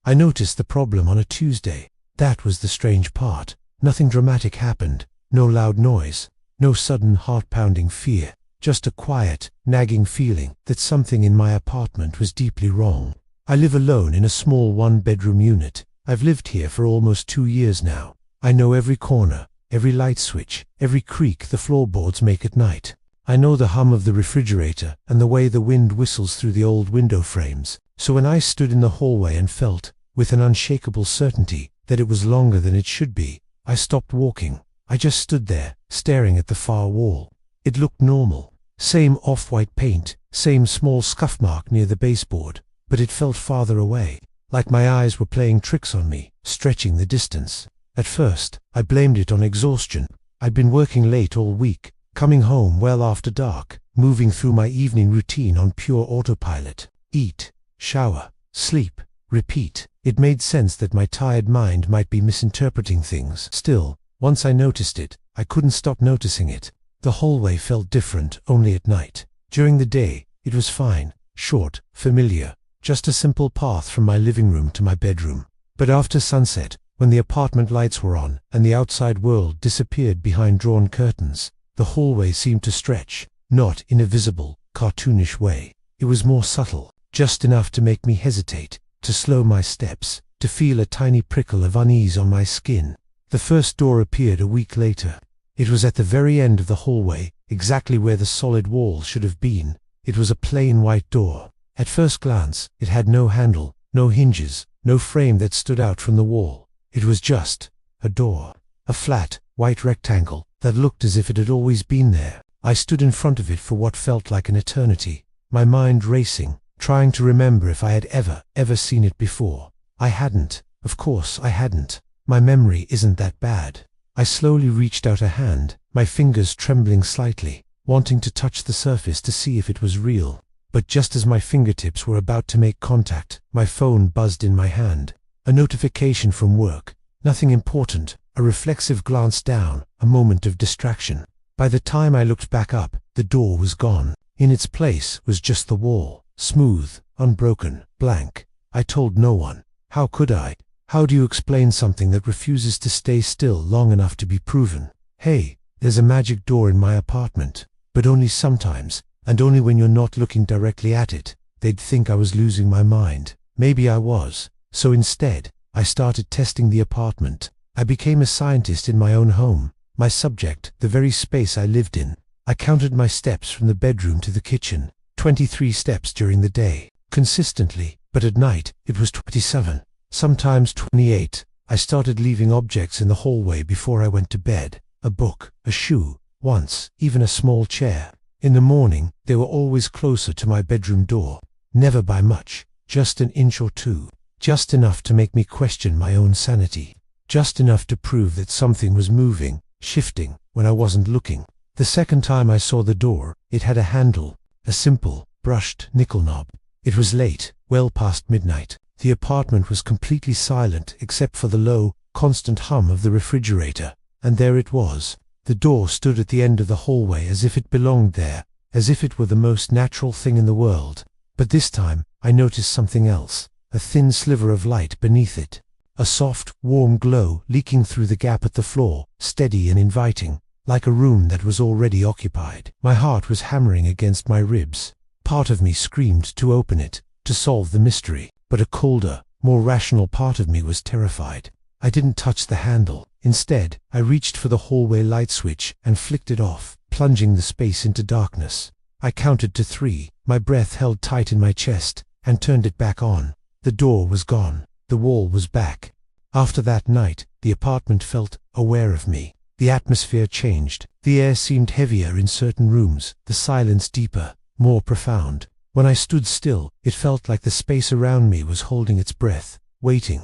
I noticed the problem on a Tuesday. That was the strange part. Nothing dramatic happened, no loud noise, no sudden heart-pounding fear, just a quiet, nagging feeling that something in my apartment was deeply wrong. I live alone in a small one-bedroom unit. I've lived here for almost 2 years now. I know every corner, every light switch, every creak the floorboards make at night. I know the hum of the refrigerator and the way the wind whistles through the old window frames. So when I stood in the hallway and felt, with an unshakable certainty, that it was longer than it should be, I stopped walking. I just stood there, staring at the far wall. It looked normal. Same off-white paint, same small scuff mark near the baseboard, but it felt farther away, like my eyes were playing tricks on me, stretching the distance. At first, I blamed it on exhaustion. I'd been working late all week, coming home well after dark, moving through my evening routine on pure autopilot. Eat, shower, sleep, repeat. It made sense that my tired mind might be misinterpreting things. Still, once I noticed it, I couldn't stop noticing it. The hallway felt different only at night. During the day, it was fine, short, familiar, just a simple path from my living room to my bedroom. But after sunset, when the apartment lights were on and the outside world disappeared behind drawn curtains, the hallway seemed to stretch, not in a visible, cartoonish way. It was more subtle, just enough to make me hesitate, to slow my steps, to feel a tiny prickle of unease on my skin. The first door appeared a week later. It was at the very end of the hallway, exactly where the solid wall should have been. It was a plain white door. At first glance, it had no handle, no hinges, no frame that stood out from the wall. It was just a door, a flat, white rectangle that looked as if it had always been there. I stood in front of it for what felt like an eternity, my mind racing, trying to remember if I had ever seen it before. I hadn't. Of course I hadn't. My memory isn't that bad. I slowly reached out a hand, my fingers trembling slightly, wanting to touch the surface to see if it was real. But just as my fingertips were about to make contact, my phone buzzed in my hand. A notification from work. Nothing important. A reflexive glance down, a moment of distraction. By the time I looked back up, the door was gone. In its place was just the wall. Smooth, unbroken, blank. I told no one. How could I? How do you explain something that refuses to stay still long enough to be proven? Hey, there's a magic door in my apartment, but only sometimes, and only when you're not looking directly at it. They'd think I was losing my mind. Maybe I was. So instead, I started testing the apartment. I became a scientist in my own home, my subject, the very space I lived in. I counted my steps from the bedroom to the kitchen, 23 steps during the day, consistently, but at night, it was 27, sometimes 28. I started leaving objects in the hallway before I went to bed, a book, a shoe, once, even a small chair. In the morning, they were always closer to my bedroom door, never by much, just an inch or two. Just enough to make me question my own sanity. Just enough to prove that something was moving, shifting, when I wasn't looking. The second time I saw the door, it had a handle, a simple, brushed nickel knob. It was late, well past midnight. The apartment was completely silent except for the low, constant hum of the refrigerator. And there it was. The door stood at the end of the hallway as if it belonged there, as if it were the most natural thing in the world. But this time, I noticed something else. A thin sliver of light beneath it. A soft, warm glow leaking through the gap at the floor, steady and inviting, like a room that was already occupied. My heart was hammering against my ribs. Part of me screamed to open it, to solve the mystery, but a colder, more rational part of me was terrified. I didn't touch the handle. Instead, I reached for the hallway light switch and flicked it off, plunging the space into darkness. I counted to 3, my breath held tight in my chest, and turned it back on. The door was gone. The wall was back. After that night, the apartment felt aware of me. The atmosphere changed. The air seemed heavier in certain rooms, the silence deeper, more profound. When I stood still, it felt like the space around me was holding its breath, waiting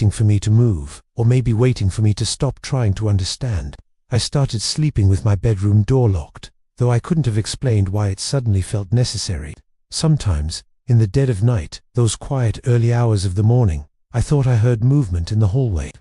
for me to move, or maybe waiting for me to stop trying to understand. I started sleeping with my bedroom door locked, though I couldn't have explained why it suddenly felt necessary. Sometimes, in the dead of night, those quiet early hours of the morning, I thought I heard movement in the hallway.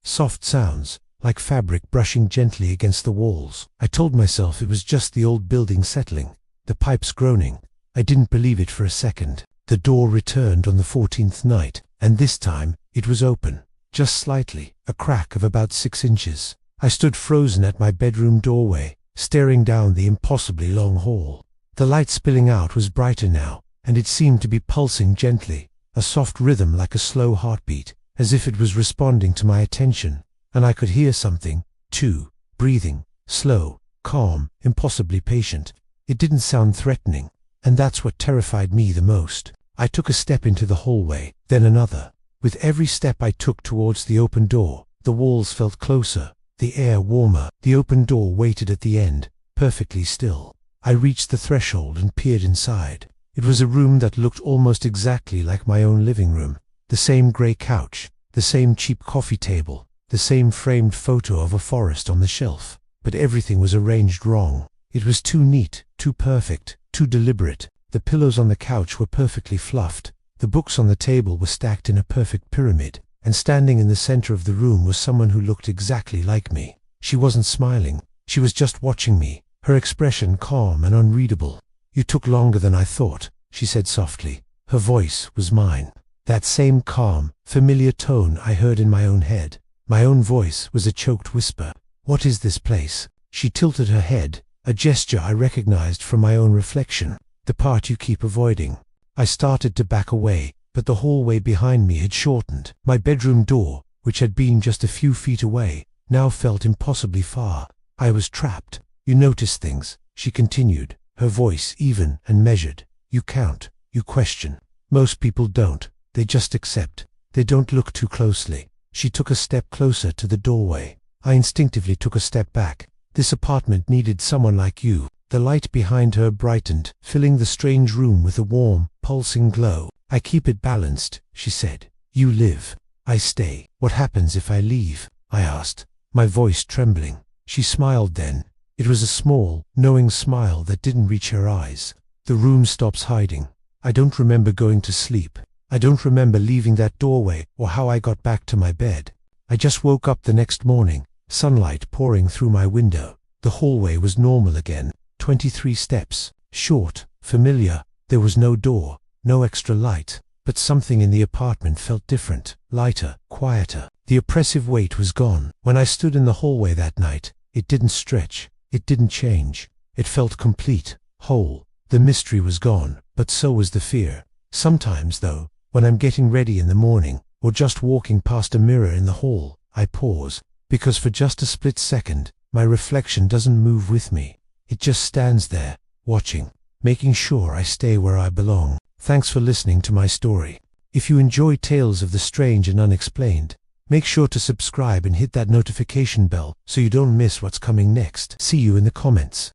Soft sounds, like fabric brushing gently against the walls. I told myself it was just the old building settling, the pipes groaning. I didn't believe it for a second. The door returned on the 14th night, and this time it was open, just slightly, a crack of about 6 inches. I stood frozen at my bedroom doorway, staring down the impossibly long hall. The light spilling out was brighter now, and it seemed to be pulsing gently, a soft rhythm like a slow heartbeat, as if it was responding to my attention. And I could hear something, too, breathing, slow, calm, impossibly patient. It didn't sound threatening, and that's what terrified me the most. I took a step into the hallway, then another. With every step I took towards the open door, the walls felt closer, the air warmer. The open door waited at the end, perfectly still. I reached the threshold and peered inside. It was a room that looked almost exactly like my own living room. The same grey couch, the same cheap coffee table, the same framed photo of a forest on the shelf. But everything was arranged wrong. It was too neat, too perfect, too deliberate. The pillows on the couch were perfectly fluffed. The books on the table were stacked in a perfect pyramid. And standing in the center of the room was someone who looked exactly like me. She wasn't smiling. She was just watching me, her expression calm and unreadable. "You took longer than I thought," she said softly. Her voice was mine. That same calm, familiar tone I heard in my own head. My own voice was a choked whisper. "What is this place?" She tilted her head, a gesture I recognized from my own reflection. "The part you keep avoiding." I started to back away, but the hallway behind me had shortened. My bedroom door, which had been just a few feet away, now felt impossibly far. I was trapped. "You notice things," she continued, her voice even and measured. "You count, you question. Most people don't. They just accept. They don't look too closely." She took a step closer to the doorway. I instinctively took a step back. This apartment needed someone like you. The light behind her brightened, filling the strange room with a warm, pulsing glow. "I keep it balanced," she said. "You live. I stay." "What happens if I leave?" I asked, my voice trembling. She smiled then. It was a small, knowing smile that didn't reach her eyes. "The room stops hiding. I don't remember going to sleep. I don't remember leaving that doorway or how I got back to my bed. I just woke up the next morning, sunlight pouring through my window. The hallway was normal again. 23 steps, short, familiar. There was no door, no extra light, but something in the apartment felt different, lighter, quieter. The oppressive weight was gone. When I stood in the hallway that night, it didn't stretch, it didn't change. It felt complete, whole. The mystery was gone, but so was the fear. Sometimes, though, when I'm getting ready in the morning, or just walking past a mirror in the hall, I pause, because for just a split second, my reflection doesn't move with me. It just stands there, watching, making sure I stay where I belong. Thanks for listening to my story. If you enjoy tales of the strange and unexplained, make sure to subscribe and hit that notification bell so you don't miss what's coming next. See you in the comments.